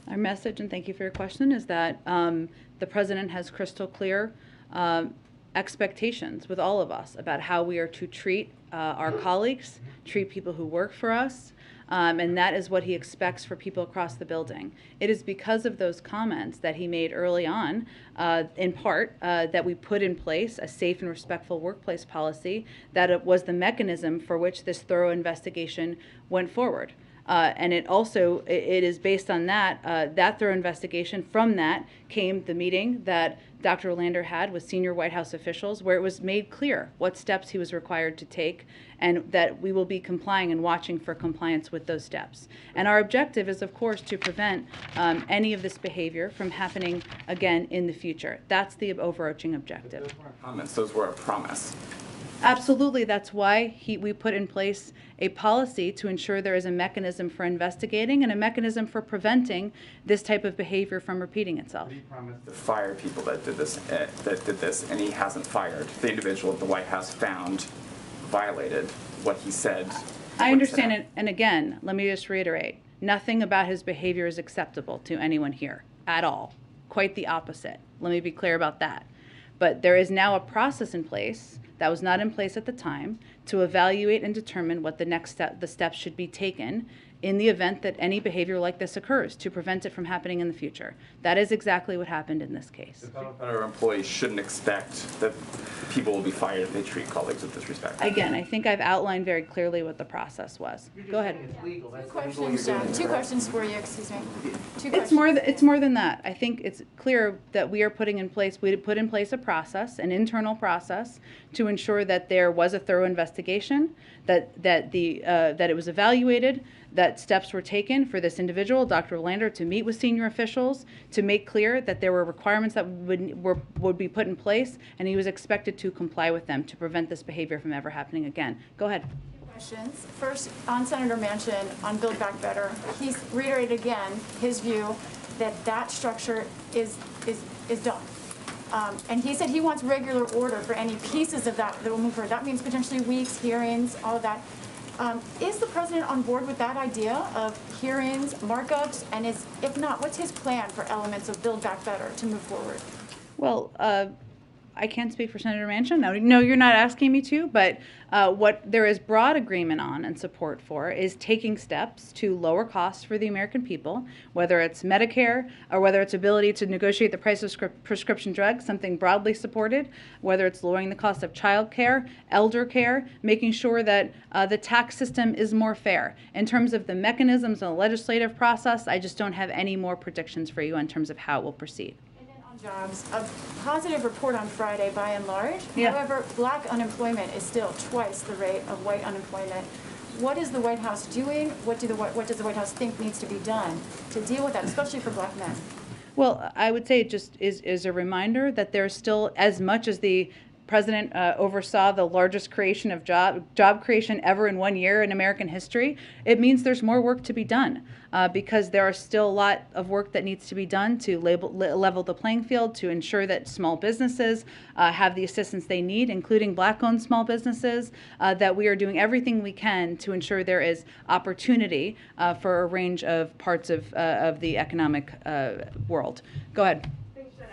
Our message, and thank you for your question, is that the president has crystal clear expectations with all of us about how we are to treat our colleagues, treat people who work for us, And that is what he expects for people across the building. It is because of those comments that he made early on, in part, that we put in place a safe and respectful workplace policy, that it was the mechanism for which this thorough investigation went forward. And it also, it is based on that, that thorough investigation. From that came the meeting that Dr. Lander had with senior White House officials, where it was made clear what steps he was required to take, and that we will be complying and watching for compliance with those steps. And our objective is, of course, to prevent any of this behavior from happening again in the future. That's the overarching objective. Those weren't comments, those were a promise. Absolutely, that's why we put in place a policy to ensure there is a mechanism for investigating and a mechanism for preventing this type of behavior from repeating itself. He promised to fire people that did this, and he hasn't fired. The individual the White House found violated what he said. I understand it, and again, let me just reiterate, nothing about his behavior is acceptable to anyone here at all. Quite the opposite. Let me be clear about that. But there is now a process in place that was not in place at the time to evaluate and determine what the steps should be taken in the event that any behavior like this occurs, to prevent it from happening in the future. That is exactly what happened in this case. The federal employees shouldn't expect that people will be fired if they treat colleagues with disrespect. Again, I think I've outlined very clearly what the process was. Go ahead. Two questions for you, excuse me. It's more than that. I think it's clear that we put in place a process, an internal process, to ensure that there was a thorough investigation, that it was evaluated, that steps were taken for this individual, Dr. Lander, to meet with senior officials, to make clear that there were requirements that would be put in place, and he was expected to comply with them to prevent this behavior from ever happening again. Go ahead. Questions. First, on Senator Manchin, on Build Back Better, he's reiterated again his view that that structure is done. And he said he wants regular order for any pieces of that will move forward. That means potentially weeks, hearings, all of that. Is the president on board with that idea of hearings, markups, and if not, what's his plan for elements of Build Back Better to move forward? Well, I can't speak for Senator Manchin. No, you're not asking me to, but what there is broad agreement on and support for is taking steps to lower costs for the American people, whether it's Medicare or whether it's ability to negotiate the price of prescription drugs, something broadly supported, whether it's lowering the cost of child care, elder care, making sure that the tax system is more fair. In terms of the mechanisms and the legislative process, I just don't have any more predictions for you in terms of how it will proceed. Jobs. A positive report on Friday by and large. Yeah. However, black unemployment is still twice the rate of white unemployment. What is the White House doing? What does the White House think needs to be done to deal with that, especially for black men? Well, I would say it just is a reminder that there's still, as much as the President oversaw the largest creation of job creation ever in 1 year in American history, it means there's more work to be done because there are still a lot of work that needs to be done to level the playing field, to ensure that small businesses have the assistance they need, including black-owned small businesses, that we are doing everything we can to ensure there is opportunity for a range of parts of the economic world. Go ahead.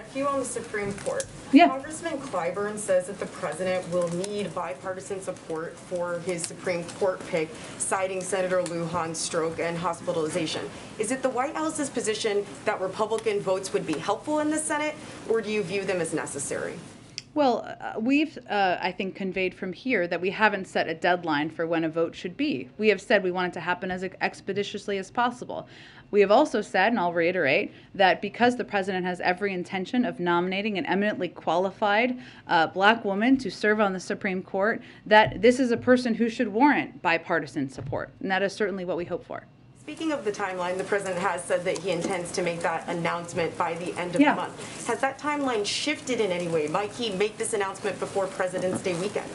A few on the Supreme Court. Yeah. Congressman Clyburn says that the president will need bipartisan support for his Supreme Court pick, citing Senator Lujan's stroke and hospitalization. Is it the White House's position that Republican votes would be helpful in the Senate, or do you view them as necessary? Well, we've, I think, conveyed from here that we haven't set a deadline for when a vote should be. We have said we want it to happen as expeditiously as possible. We have also said, and I'll reiterate, that because the president has every intention of nominating an eminently qualified black woman to serve on the Supreme Court, that this is a person who should warrant bipartisan support. And that is certainly what we hope for. Speaking of the timeline, the president has said that he intends to make that announcement by the end of the month. Has that timeline shifted in any way? Might he make this announcement before President's Day weekend?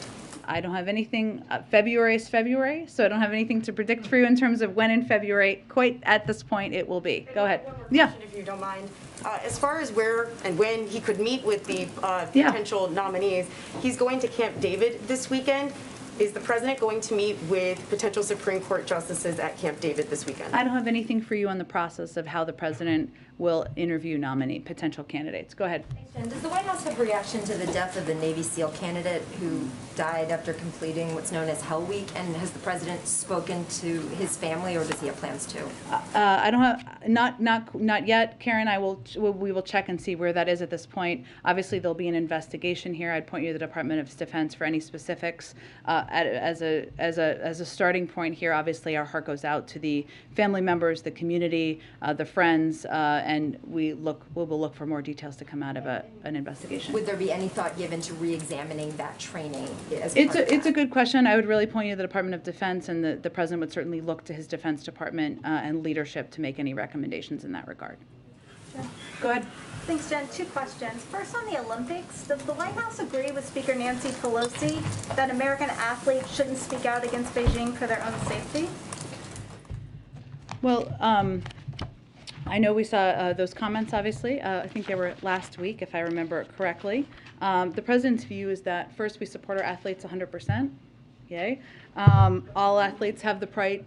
I don't have anything. February is February, so I don't have anything to predict for you in terms of when in February, quite at this point, it will be. Go ahead. Yeah. If you don't mind. As far as where and when he could meet with the potential nominees, he's going to Camp David this weekend. Is the president going to meet with potential Supreme Court justices at Camp David this weekend? I don't have anything for you on the process of how the president will interview potential candidates. Go ahead. Does the White House have a reaction to the death of the Navy SEAL candidate who died after completing what's known as Hell Week? And has the president spoken to his family, or does he have plans to? I don't have, not yet, Karen. We will check and see where that is at this point. Obviously, there'll be an investigation here. I'd point you to the Department of Defense for any specifics. As a starting point here, obviously, our heart goes out to the family members, the community, the friends, and we will look for more details to come out of an investigation. Would there be any thought given to re-examining that training as It's a good question. I would really point you to the Department of Defense, and the president would certainly look to his Defense Department and leadership to make any recommendations in that regard. Go ahead. Thanks, Jen. 2 questions. First, on the Olympics, does the White House agree with Speaker Nancy Pelosi that American athletes shouldn't speak out against Beijing for their own safety? Well, I know we saw those comments, obviously. I think they were last week, if I remember it correctly. The president's view is that, first, we support our athletes 100%. Yay. All athletes have the right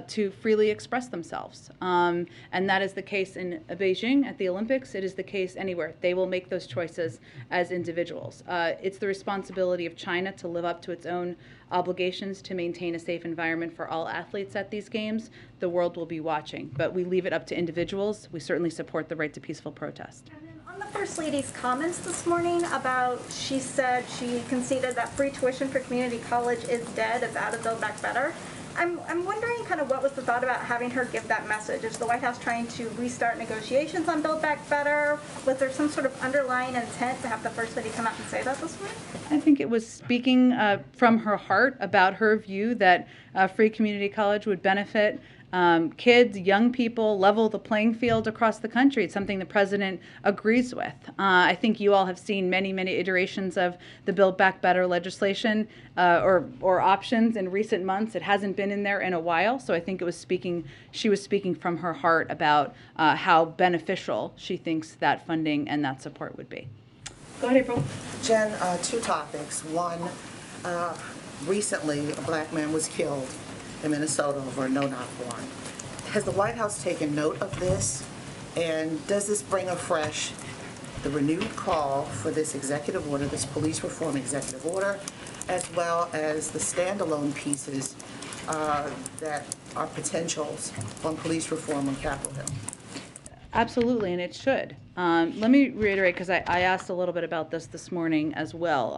to freely express themselves. And that is the case in Beijing at the Olympics. It is the case anywhere. They will make those choices as individuals. It's the responsibility of China to live up to its own obligations to maintain a safe environment for all athletes at these games. The world will be watching, but we leave it up to individuals. We certainly support the right to peaceful protest. On the First Lady's comments this morning about, she said she conceded that free tuition for community college is dead, it's out of Build Back Better. I'm wondering kind of what was the thought about having her give that message? Is the White House trying to restart negotiations on Build Back Better? Was there some sort of underlying intent to have the First Lady come out and say that this morning? I think it was speaking from her heart about her view that free community college would benefit kids, young people, level the playing field across the country. It's something the president agrees with. I think you all have seen many, many iterations of the Build Back Better legislation or options in recent months. It hasn't been in there in a while, so I think she was speaking from her heart about how beneficial she thinks that funding and that support would be. Go ahead, April. Jen, 2 topics. One, recently a black man was killed in Minnesota over a no-knock warrant. Has the White House taken note of this? And does this bring afresh the renewed call for this executive order, this police reform executive order, as well as the standalone pieces that are potentials on police reform on Capitol Hill? Absolutely, and it should. Let me reiterate, because I asked a little bit about this morning as well.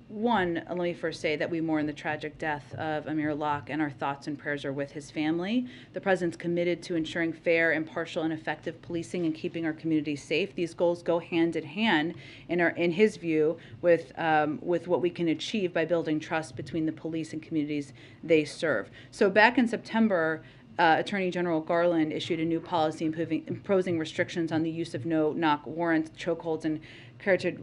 One, let me first say that we mourn the tragic death of Amir Locke, and our thoughts and prayers are with his family. The president's committed to ensuring fair, impartial, and effective policing and keeping our communities safe. These goals go hand in hand, in his view, with what we can achieve by building trust between the police and communities they serve. So back in September, Attorney General Garland issued a new policy imposing restrictions on the use of no-knock warrants, chokeholds, and carotid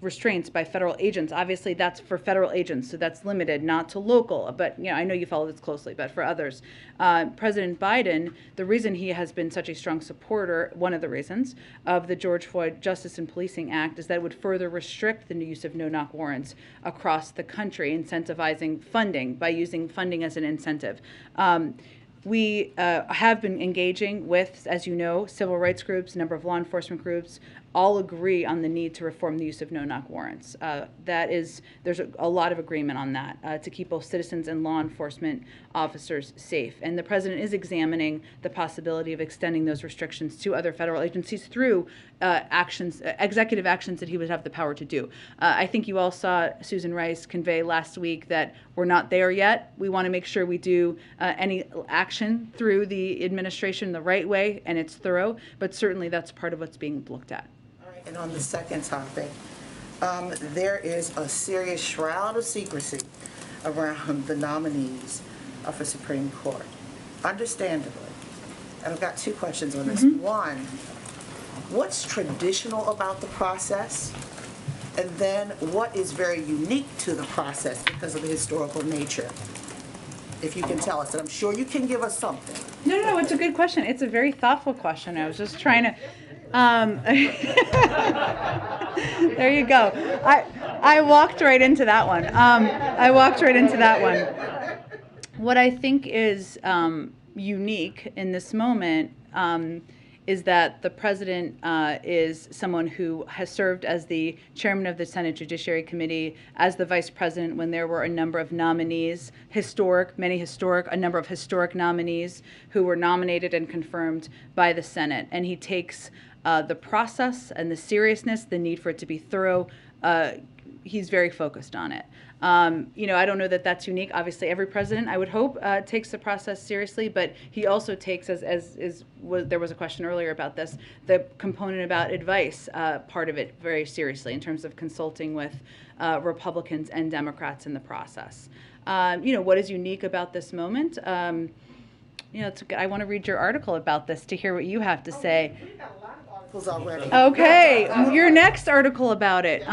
restraints by federal agents. Obviously, that's for federal agents, so that's limited, not to local. But I know you follow this closely, but for others. President Biden, the reason he has been such a strong supporter, one of the reasons, of the George Floyd Justice and Policing Act is that it would further restrict the use of no-knock warrants across the country, incentivizing funding by using funding as an incentive. We have been engaging with, as you know, civil rights groups, a number of law enforcement groups, all agree on the need to reform the use of no-knock warrants. There's a lot of agreement on that to keep both citizens and law enforcement officers safe. And the president is examining the possibility of extending those restrictions to other federal agencies through executive actions that he would have the power to do. I think you all saw Susan Rice convey last week that we're not there yet. We want to make sure we do any action through the administration the right way, and it's thorough, but certainly that's part of what's being looked at. And on the second topic, there is a serious shroud of secrecy around the nominees for Supreme Court, understandably. And I've got 2 questions on this. One, what's traditional about the process? And then what is very unique to the process because of the historical nature? If you can tell us, and I'm sure you can give us something. No, it's a good question. It's a very thoughtful question. I was just trying to... there you go. I walked right into that one. What I think is unique in this moment is that the president is someone who has served as the chairman of the Senate Judiciary Committee, as the vice president when there were a number of nominees, a number of historic nominees who were nominated and confirmed by the Senate. And he takes the process and the seriousness, the need for it to be thorough. He's very focused on it. I don't know that that's unique. Obviously, every president, I would hope, takes the process seriously, but he also takes, there was a question earlier about this, the component about advice, part of it very seriously in terms of consulting with Republicans and Democrats in the process. What is unique about this moment? I want to read your article about this to hear what you have to say. We've got a lot of articles already. Okay, your next article about it.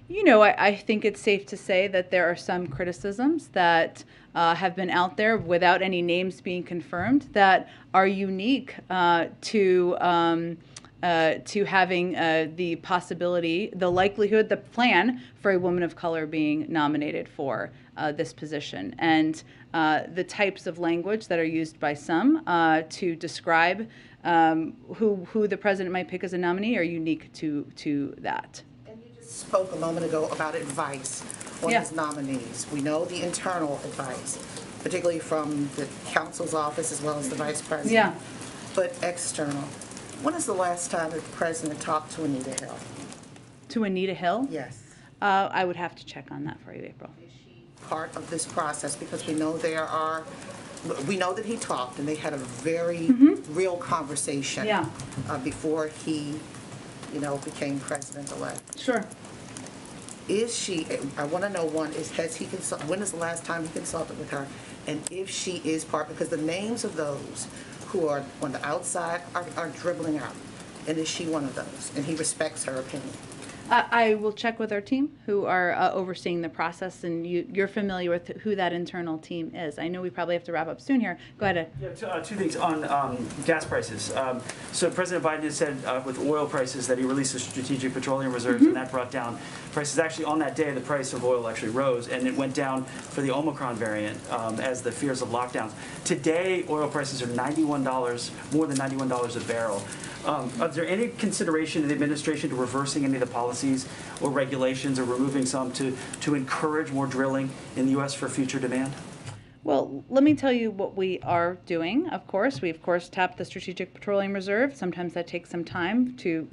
I think it's safe to say that there are some criticisms that have been out there without any names being confirmed that are unique to having the possibility, the likelihood, the plan for a woman of color being nominated for this position. And the types of language that are used by some to describe who the president might pick as a nominee are unique to that. Spoke a moment ago about advice on his nominees. We know the internal advice, particularly from the counsel's office as well as the vice president. Yeah. But external. When is the last time that the president talked to Anita Hill? To Anita Hill? Yes. I would have to check on that for you, April. Is she part of this process? Because we know we know that he talked and they had a very real conversation before he became president-elect. Sure. Is she, I want to know, when is the last time he consulted with her? And if she is part, because the names of those who are on the outside are dribbling out. And is she one of those? And he respects her opinion. I will check with our team who are overseeing the process, and you're familiar with who that internal team is. I know we probably have to wrap up soon here. Go ahead, Ed. Yeah, two things on gas prices. So President Biden has said with oil prices that he released the strategic petroleum reserves, and that brought down prices. Actually, on that day, the price of oil actually rose, and it went down for the Omicron variant as the fears of lockdowns. Today, oil prices are $91, more than $91 a barrel. Is there any consideration in the administration to reversing any of the policies or regulations or removing some to encourage more drilling in the U.S. for future demand? Well, let me tell you what we are doing, of course. We, of course, tapped the Strategic Petroleum Reserve. Sometimes that takes some time to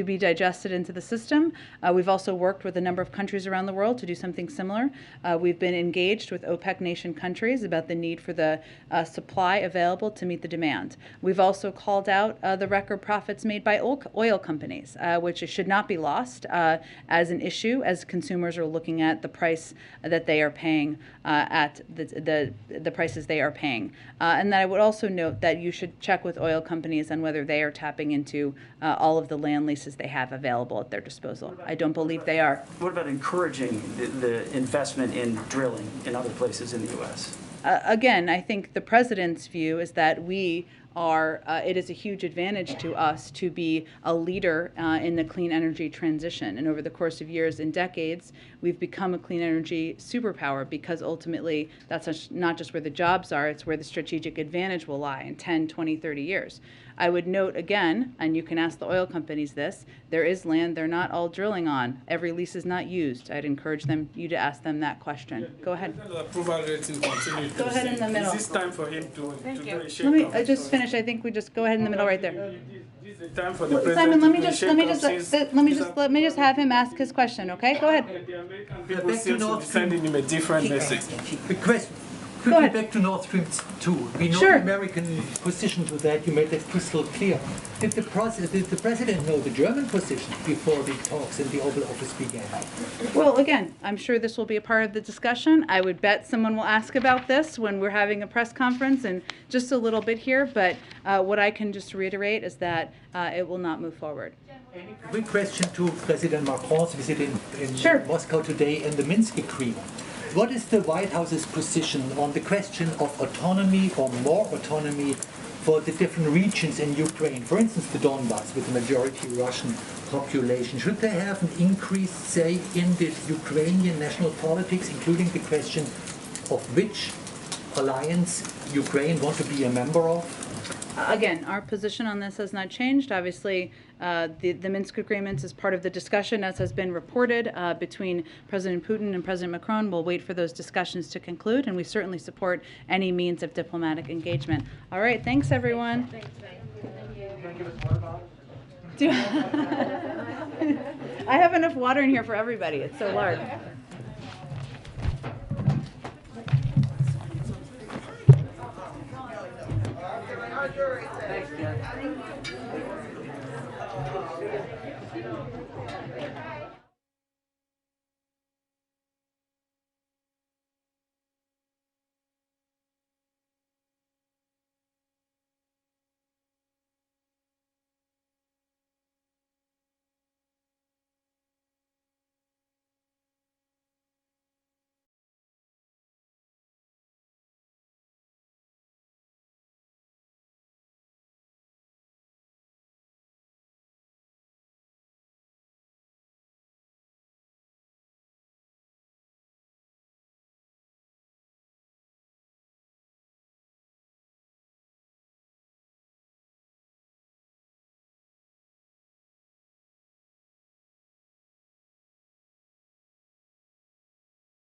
be digested into the system. We've also worked with a number of countries around the world to do something similar. We've been engaged with OPEC nation countries about the need for the supply available to meet the demand. We've also called out the record profits made by oil companies, which should not be lost as an issue as consumers are looking at the price that they are paying at the prices they are paying. And then I would also note that you should check with oil companies on whether they are tapping into all of the land leases they have available at their disposal. I don't believe they are. What about encouraging the investment in drilling in other places in the U.S.? Again, I think the president's view is that it is a huge advantage to us to be a leader in the clean energy transition. And over the course of years and decades, we've become a clean energy superpower because ultimately that's not just where the jobs are, it's where the strategic advantage will lie in 10, 20, 30 years. I would note again, and you can ask the oil companies this, there is land they're not all drilling on. Every lease is not used. I'd encourage you to ask them that question. Go ahead. Approval rating continued. Go ahead in the middle. Is this time for him to do a shake? Let me just finish. I think we just go ahead in the middle right there. This is the time for the president Simon, to let me just have him ask his question, okay? Go ahead. The American people seem to be sending him a different message. The question. Could be back to Nord Stream 2. We know the American position to that. You made that crystal clear. Did the president know the German position before the talks in the Oval Office began? Well, again, I'm sure this will be a part of the discussion. I would bet someone will ask about this when we're having a press conference in just a little bit here. But what I can just reiterate is that it will not move forward. Quick question to President Macron's visit in Moscow today and the Minsk Agreement. What is the White House's position on the question of autonomy or more autonomy for the different regions in Ukraine? For instance, the Donbass with the majority Russian population, should they have an increased say in the Ukrainian national politics, including the question of which alliance Ukraine want to be a member of? Again, our position on this has not changed. Obviously, the Minsk agreements is part of the discussion, as has been reported, between President Putin and President Macron. We'll wait for those discussions to conclude, and we certainly support any means of diplomatic engagement. All right, thanks, everyone. Can I give us water bottle? I have enough water in here for everybody. It's so large. Thanks, Jen.